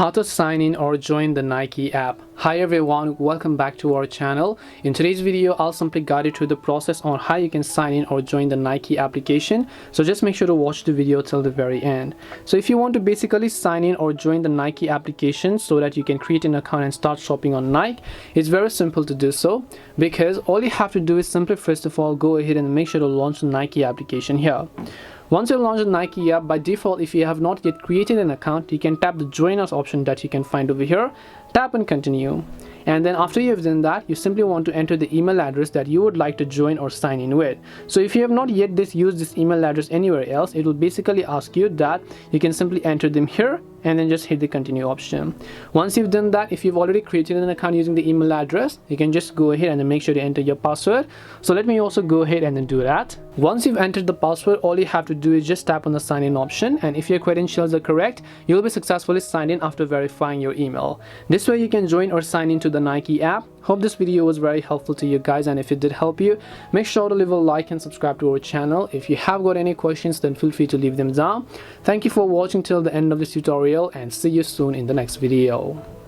How to sign in or join the Nike app. Hi everyone, welcome back to our channel. In today's video, I'll simply guide you through the process on how you can sign in or join the Nike application. So just make sure to watch the video till the very end. So if you want to basically sign in or join the Nike application so that you can create an account and start shopping on Nike, it's very simple to do so, because all you have to do is simply first of all go ahead and make sure to launch the Nike application here. Once you launch the Nike app, by default, if you have not yet created an account, you can tap the join us option that you can find over here, tap and continue. And then after you've done that, you simply want to enter the email address that you would like to join or sign in with. So if you have not yet used this email address anywhere else, it will basically ask you that you can simply enter them here and then just hit the continue option. Once you've done that, if you've already created an account using the email address, you can just go ahead and then make sure to enter your password. So let me also go ahead and then do that. Once you've entered the password, all you have to do is just tap on the sign in option, and if your credentials are correct, you'll be successfully signed in after verifying your email. This way you can join or sign into the Nike app. Hope this video was very helpful to you guys, and if it did help you, make sure to leave a like and subscribe to our channel. If you have got any questions, then feel free to leave them down. Thank you for watching till the end of this tutorial, and see you soon in the next video.